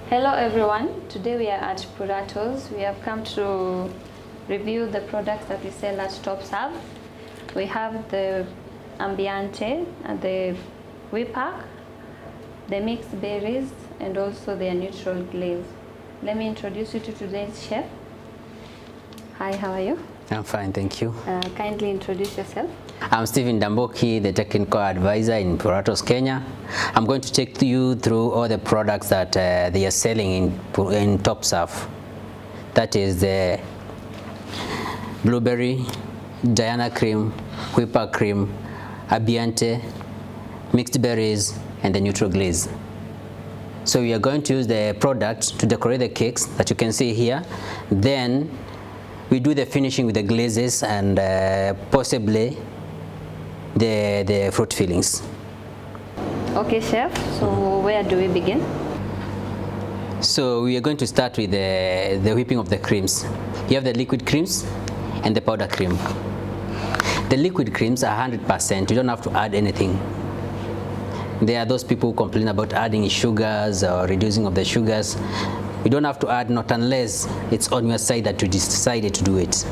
Hello everyone, today we are at Puratos. We have come to review the products that we sell at Top Serve. We have the Ambiante and the whipak, the mixed berries, and also their neutral glaze. Let me introduce you to today's chef. Hi, how are you? I'm fine, thank you. Kindly introduce yourself. I'm Stephen Damboki, the technical advisor in Puratos, Kenya. I'm going to take you through all the products that they are selling in Top Serve. That is the blueberry, Diana cream, whipak cream, Ambiante, mixed berries, and the neutral glaze. So we are going to use the products to decorate the cakes that you can see here. Then we do the finishing with the glazes and possibly the fruit fillings. Okay, chef, so where do we begin? So we are going to start with the whipping of the creams. You have the liquid creams and the powder cream. The liquid creams are 100%. You don't have to add anything. There are those people who complain about adding sugars or reducing of the sugars. You don't have to add, not unless it's on your side that you decided to do it.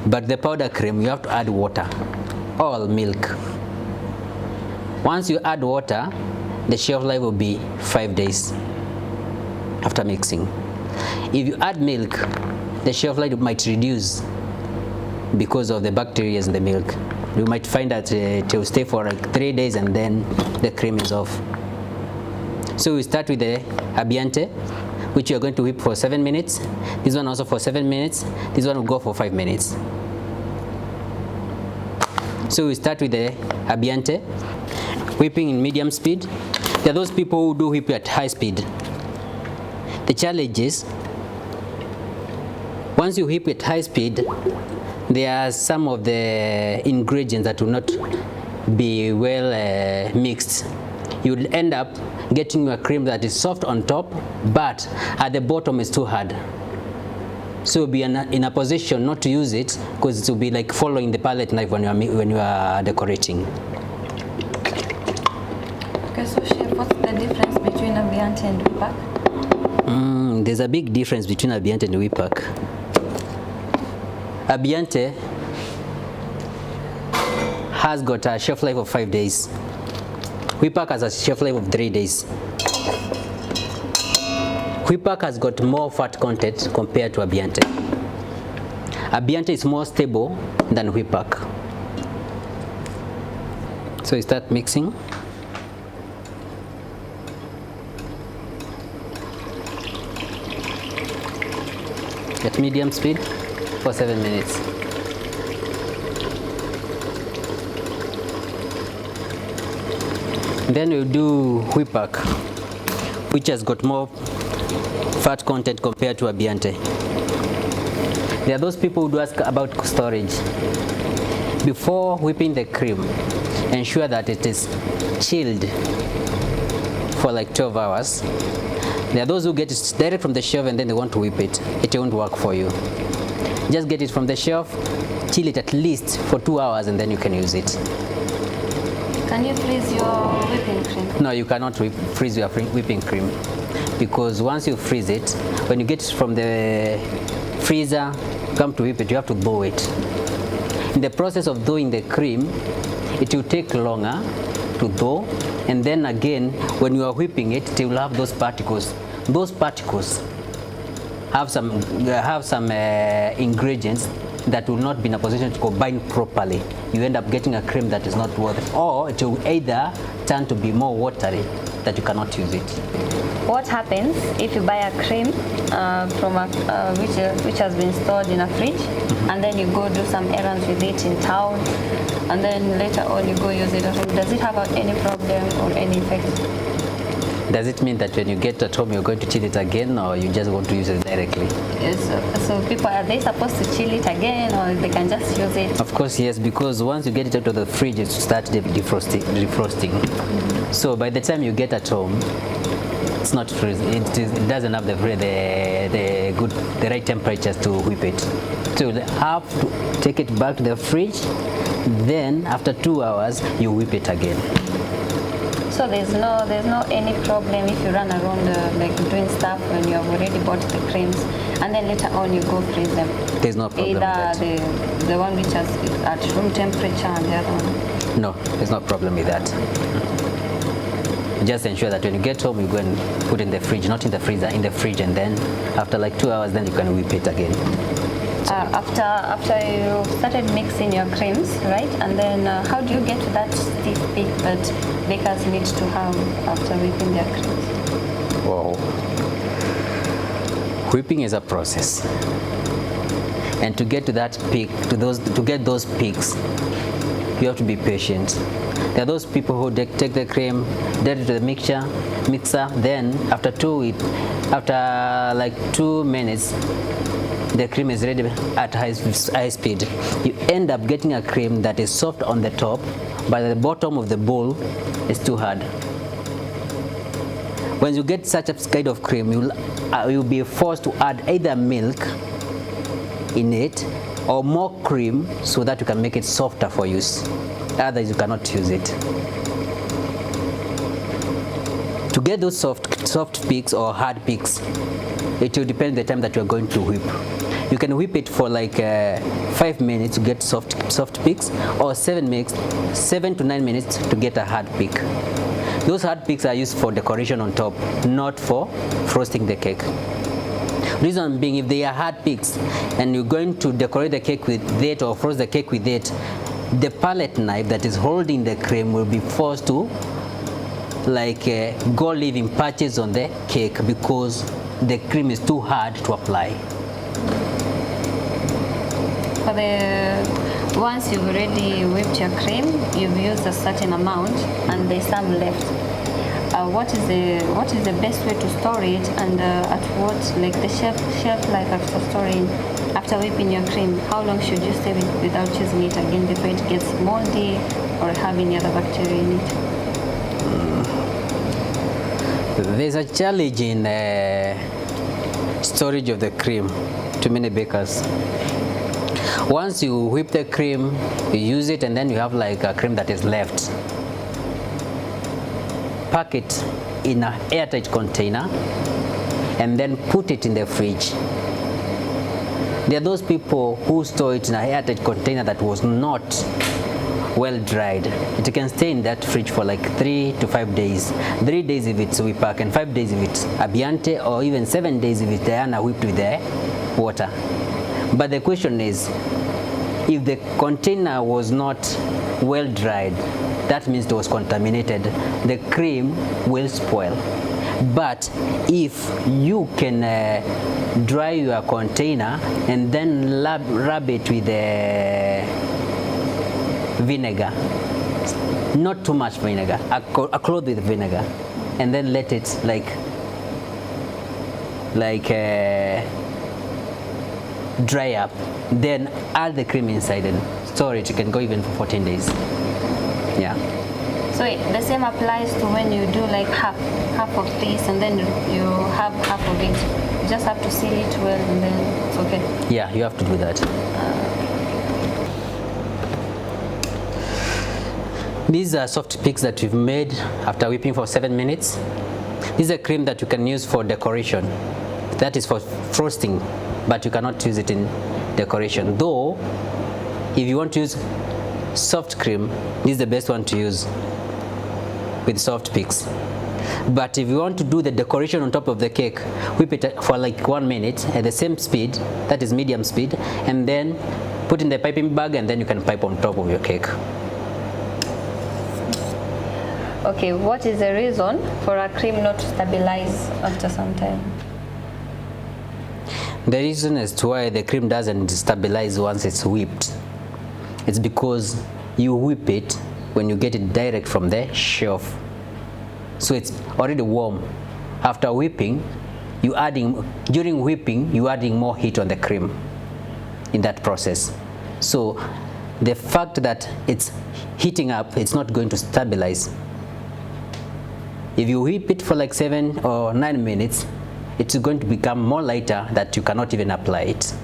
But the powder cream, you have to add water, all milk. Once you add water, the shelf life will be 5 days after mixing. If you add milk, the shelf life might reduce because of the bacteria in the milk. You might find that it will stay for like 3 days and then the cream is off. So we start with the Ambiante, which you are going to whip for 7 minutes. This one also for 7 minutes. This one will go for 5 minutes. So we start with the Ambiante, whipping in medium speed. There are those people who do whip at high speed. The challenge is, once you whip at high speed, there are some of the ingredients that will not be well mixed. You'll end up getting a cream that is soft on top, but at the bottom is too hard. So you'll be in a position not to use it because it will be like following the palette knife when you are decorating. Okay, so chef, what's the difference between Ambiante and whipak? There's a big difference between Ambiante and whipak. Ambiante has got a shelf life of 5 days. Whipak has a shelf life of 3 days. Whipak has got more fat content compared to Ambiante. Ambiante is more stable than whipak. So you start mixing. At medium speed for 7 minutes. Then we'll do whipak, which has got more fat content compared to Ambiante. There are those people who do ask about storage. Before whipping the cream, ensure that it is chilled for like 12 hours. There are those who get it direct from the shelf and then they want to whip it. It won't work for you. Just get it from the shelf, chill it at least for 2 hours and then you can use it. Can you freeze your whipping cream? No, you cannot freeze your whipping cream, because once you freeze it, when you get it from the freezer, come to whip it, you have to thaw it. In the process of thawing the cream, it will take longer to thaw, and then again, when you are whipping it, it will have those particles. Those particles have some ingredients that will not be in a position to combine properly. You end up getting a cream that is not worth it, or it will either turn to be more watery that you cannot use it. What happens if you buy a cream which has been stored in a fridge, and then you go do some errands with it in town, and then later on you go use it at home? Does it have any problem or any effect? Does it mean that when you get at home you're going to chill it again, or you just want to use it directly? Yes, so people, are they supposed to chill it again, or they can just use it? Of course, yes, because once you get it out of the fridge, it starts defrosting. So by the time you get at home, it's not freezing. It doesn't have the right temperatures to whip it. So you have to take it back to the fridge. Then after 2 hours, you whip it again. So there's no any problem if you run around like doing stuff when you have already bought the creams and then later on you go freeze them. There's no problem with that. Either the one which is at room temperature and the other one. No, there's no problem with that. Just ensure that when you get home, you go and put in the fridge, not in the freezer, in the fridge, and then after like 2 hours, then you can whip it again. After you started mixing your creams, right? And then how do you get to that stiff peak that bakers need to have after whipping their creams? Wow. Whipping is a process. And to get to that peak, to get those peaks, you have to be patient. There are those people who take the cream, add it to the mixer, then after like 2 minutes, the cream is ready at high speed. You end up getting a cream that is soft on the top, but at the bottom of the bowl is too hard. When you get such a kind of cream, you'll be forced to add either milk in it or more cream so that you can make it softer for use. Otherwise, you cannot use it. To get those soft peaks or hard peaks, it will depend on the time that you are going to whip. You can whip it for like 5 minutes to get soft peaks, or 7 to 9 minutes to get a hard peak. Those hard peaks are used for decoration on top, not for frosting the cake. Reason being, if they are hard peaks and you're going to decorate the cake with it or frost the cake with it, the palette knife that is holding the cream will be forced to go leaving patches on the cake because the cream is too hard to apply. For once you've already whipped your cream, you've used a certain amount and there's some left. What is the best way to store it, and at what, like the shelf life after storing, after whipping your cream? How long should you stay without using it again before it gets moldy or have any other bacteria in it? There's a challenge in storage of the cream to many bakers. Once you whip the cream, you use it, and then you have like a cream that is left. Pack it in an airtight container and then put it in the fridge. There are those people who store it in an airtight container that was not well dried. It can stay in that fridge for like 3 to 5 days. 3 days if it's whipak, and 5 days if it's Ambiante, or even 7 days if it's Diana whipped with the water. But the question is, if the container was not well dried, that means it was contaminated. The cream will spoil. But if you can dry your container and then rub it with vinegar, not too much vinegar, a cloth with vinegar, and then let it dry up, then add the cream inside and store it. You can go even for 14 days. Yeah. So the same applies to when you do like half of this and then you have half of it. You just have to seal it well and then it's okay. Yeah, you have to do that. These are soft peaks that we've made after whipping for 7 minutes. This is a cream that you can use for decoration. That is for frosting, but you cannot use it in decoration. Though, if you want to use soft cream, this is the best one to use with soft peaks. But if you want to do the decoration on top of the cake, whip it for like 1 minute at the same speed, that is medium speed, and then put in the piping bag, and then you can pipe on top of your cake. Okay, what is the reason for a cream not to stabilize after some time? The reason as to why the cream doesn't stabilize once it's whipped, it's because you whip it when you get it direct from the shelf. So it's already warm. After whipping, during whipping, you're adding more heat on the cream in that process. So the fact that it's heating up, it's not going to stabilize. If you whip it for like 7 or 9 minutes, it's going to become more lighter that you cannot even apply it.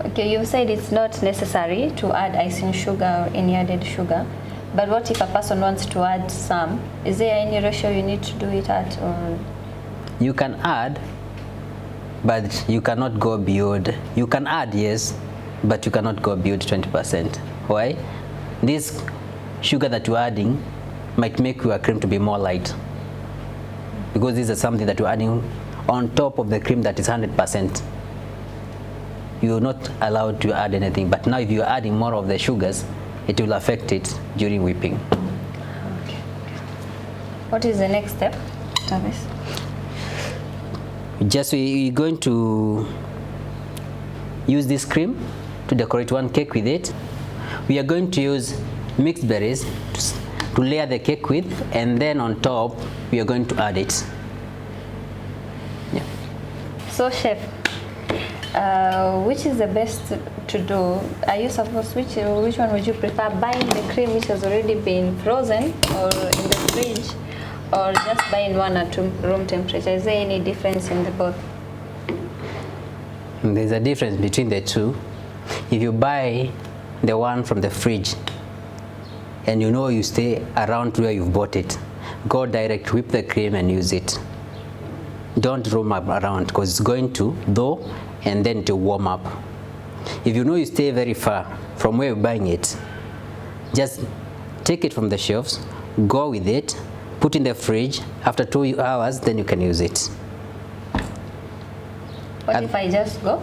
Okay, you said it's not necessary to add icing sugar or any added sugar, But what if a person wants to add some? Is there any ratio you need to do it at, or? You can add, but you cannot go beyond. You can add, yes, but you cannot go beyond 20%. Why? This sugar that you're adding might make your cream to be more light, because this is something that you're adding on top of the cream that is 100%. You're not allowed to add anything, but now if you're adding more of the sugars, it will affect it during whipping. Okay. What is the next step, Travis? Just we're going to use this cream to decorate one cake with it. We are going to use mixed berries to layer the cake with, and then on top we are going to add it. Yeah. So chef, which is the best to do? Are you supposed, which one would you prefer, buying the cream which has already been frozen or in the fridge, or just buying one at room temperature? Is there any difference in the both? There's a difference between the two. If you buy the one from the fridge and you know you stay around where you've bought it, go direct, whip the cream and use it. Don't roam up around, because it's going to thaw and then to warm up. If you know you stay very far from where you're buying it, just take it from the shelves, go with it, put in the fridge. After 2 hours, then you can use it. What if I just go,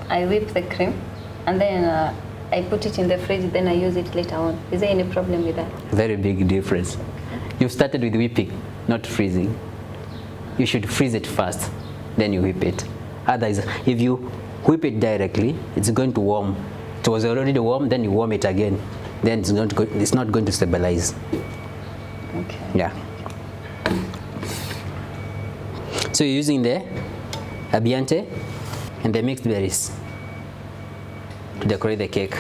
I whip the cream, and then I put it in the fridge, then I use it later on? Is there any problem with that? Very big difference. You started with whipping, not freezing. You should freeze it first, then you whip it. Otherwise, if you whip it directly, it's going to warm. It was already warm, then you warm it again. Then it's not going to stabilize. Okay. Yeah. So you're using the Ambiante and the mixed berries to decorate the cake.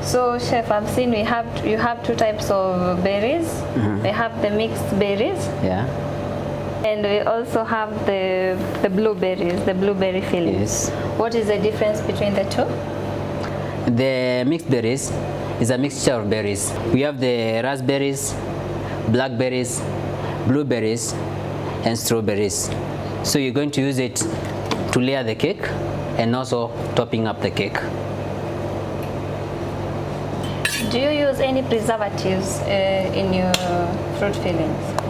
So chef, I've seen you have two types of berries. We have the mixed berries. Yeah. And we also have the blueberries, the blueberry filling. Yes. What is the difference between the two? The mixed berries is a mixture of berries. We have the raspberries, blackberries, blueberries, and strawberries. So you're going to use it to layer the cake and also topping up the cake. Do you use any preservatives in your fruit fillings?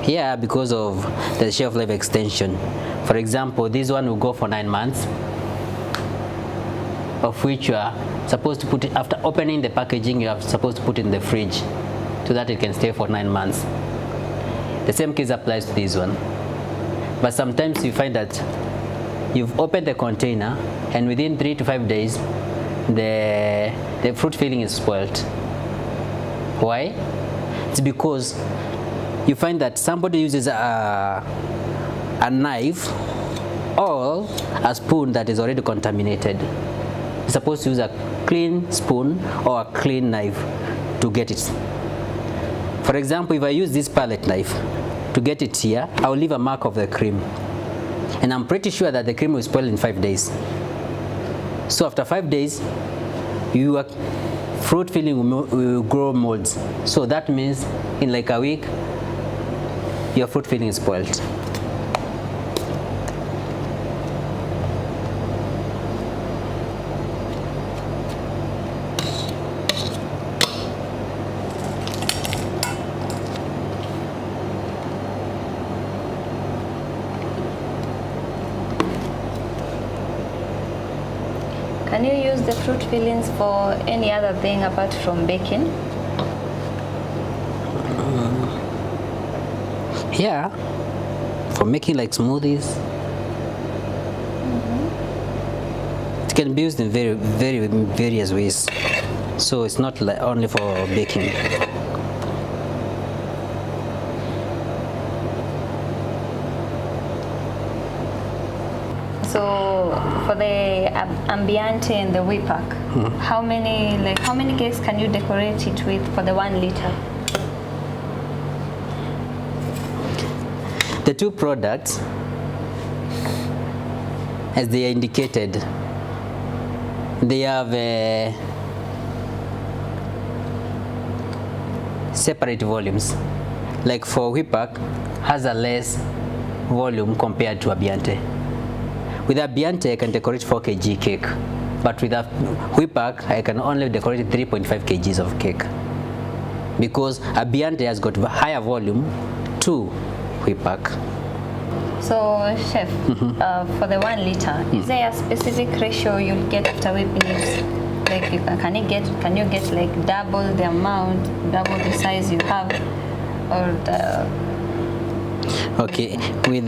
Yeah, because of the shelf life extension. For example, this one will go for 9 months, of which you are supposed to put it, after opening the packaging, you are supposed to put it in the fridge so that it can stay for 9 months. The same case applies to this one. But sometimes you find that you've opened the container and within 3 to 5 days, the fruit filling is spoiled. Why? It's because you find that somebody uses a knife or a spoon that is already contaminated. You're supposed to use a clean spoon or a clean knife to get it. For example, if I use this palette knife to get it here, I'll leave a mark of the cream. And I'm pretty sure that the cream will spoil in 5 days. So after 5 days, your fruit filling will grow molds. So that means in like a week, your fruit filling is spoiled. Can you use the fruit fillings for any other thing apart from baking? Yeah, for making like smoothies. It can be used in various ways. So it's not like only for baking. So for the Ambiante and the whipak, how many cakes can you decorate it with for the 1 liter? The two products, as they are indicated, they have separate volumes. Like for whipak, has a less volume compared to Ambiante. With Ambiante, I can decorate 4 kg cake, but with a whipak, I can only decorate 3.5 kgs of cake, because Ambiante has got higher volume to whipak. So, chef, for the 1 liter, is there a specific ratio you'll get after whipping it? Like, can you get like double the amount, double the size you have, or the? Okay, with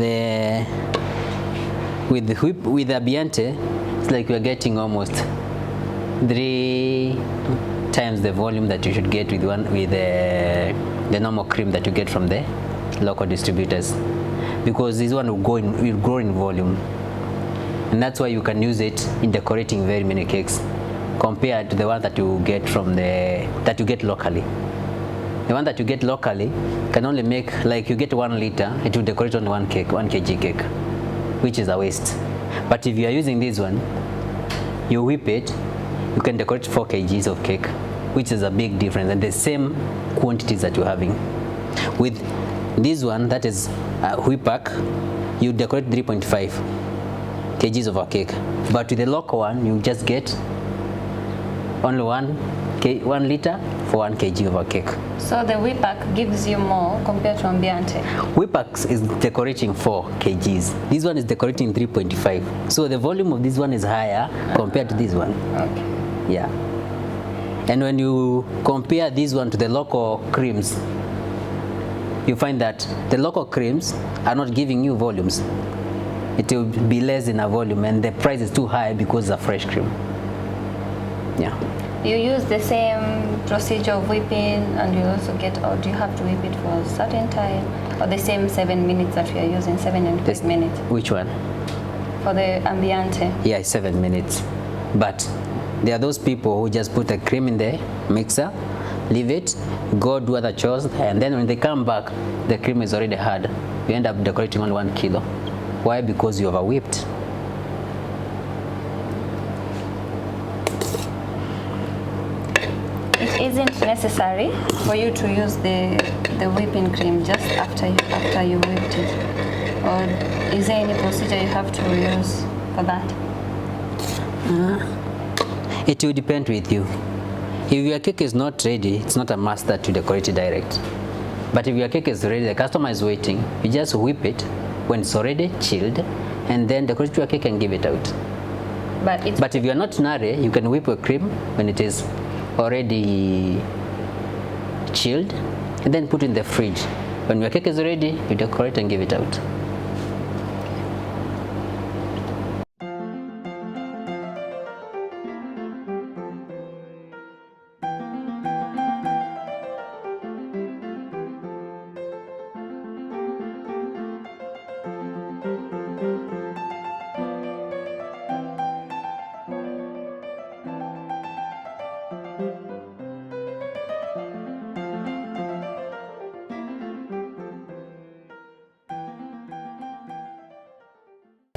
Ambiante, it's like we're getting almost 3 times the volume that you should get with the normal cream that you get from the local distributors, because this one will grow in volume, and that's why you can use it in decorating very many cakes compared to the one that you get locally. The one that you get locally can only make, like, you get 1 liter, it will decorate only 1 kg cake, which is a waste. But if you are using this one, you whip it, you can decorate 4 kgs of cake, which is a big difference, and the same quantities that you're having. With this one, that is whipak, you decorate 3.5 kgs of a cake, but with the local one, you just get only 1 liter for 1 kg of a cake. So the whipak gives you more compared to Ambiante? Whipak is decorating 4 kgs. This one is decorating 3.5. So the volume of this one is higher compared to this one. Okay. Yeah. And when you compare this one to the local creams, you find that the local creams are not giving you volumes. It will be less in a volume, and the price is too high because it's a fresh cream. Yeah. You use the same procedure of whipping, and you also get, or do you have to whip it for a certain time, or the same 7 minutes that we are using, 7 and 5 minutes? Which one? For the Ambiante. Yeah, 7 minutes. But there are those people who just put the cream in the mixer, leave it, go do other chores, and then when they come back, the cream is already hard. You end up decorating only 1 kilo. Why? Because you over whipped. It isn't necessary for you to use the whipping cream just after you whipped it, or is there any procedure you have to use for that? It will depend with you. If your cake is not ready, it's not a must that you decorate it direct. But if your cake is ready, the customer is waiting, you just whip it when it's already chilled, and then decorate your cake and give it out. But if you are not in a hurry, you can whip your cream when it is already chilled, and then put it in the fridge. When your cake is ready, you decorate and give it out.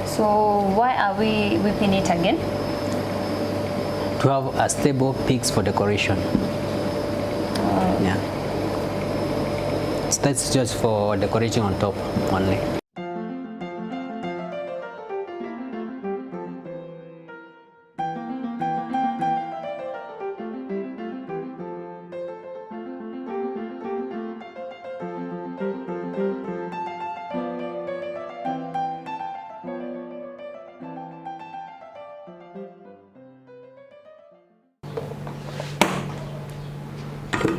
So why are we whipping it again? To have a stable peaks for decoration. Yeah. So that's just for decorating on top only.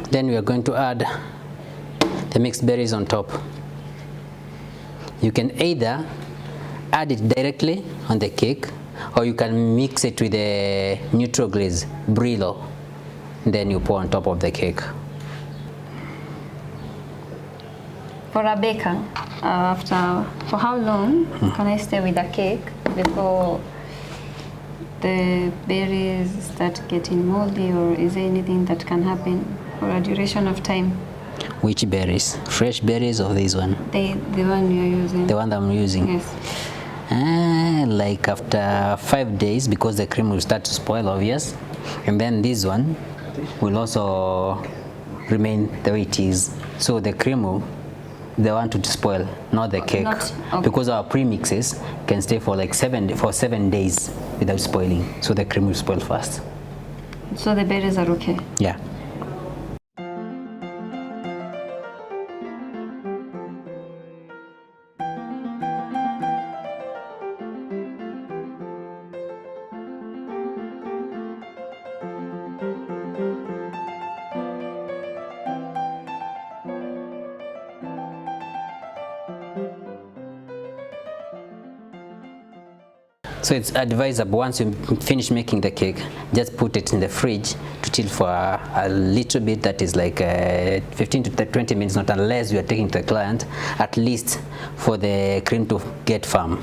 Then we are going to add the mixed berries on top. You can either add it directly on the cake, or you can mix it with a neutral glaze, Brillo, then you pour on top of the cake. For a baker, for how long can I stay with a cake before the berries start getting moldy, or is there anything that can happen for a duration of time? Which berries? Fresh berries or this one? The one you're using. The one that I'm using? Yes. Like after 5 days, because the cream will start to spoil, obvious. And then this one will also remain the way it is. So the cream will, they want to spoil, not the cake. Okay. Because our premixes can stay for like 7 days without spoiling. So the cream will spoil fast. So the berries are okay? Yeah. So it's advisable once you finish making the cake, just put it in the fridge to chill for a little bit, that is like 15 to 20 minutes, not unless you are taking to the client, at least for the cream to get firm.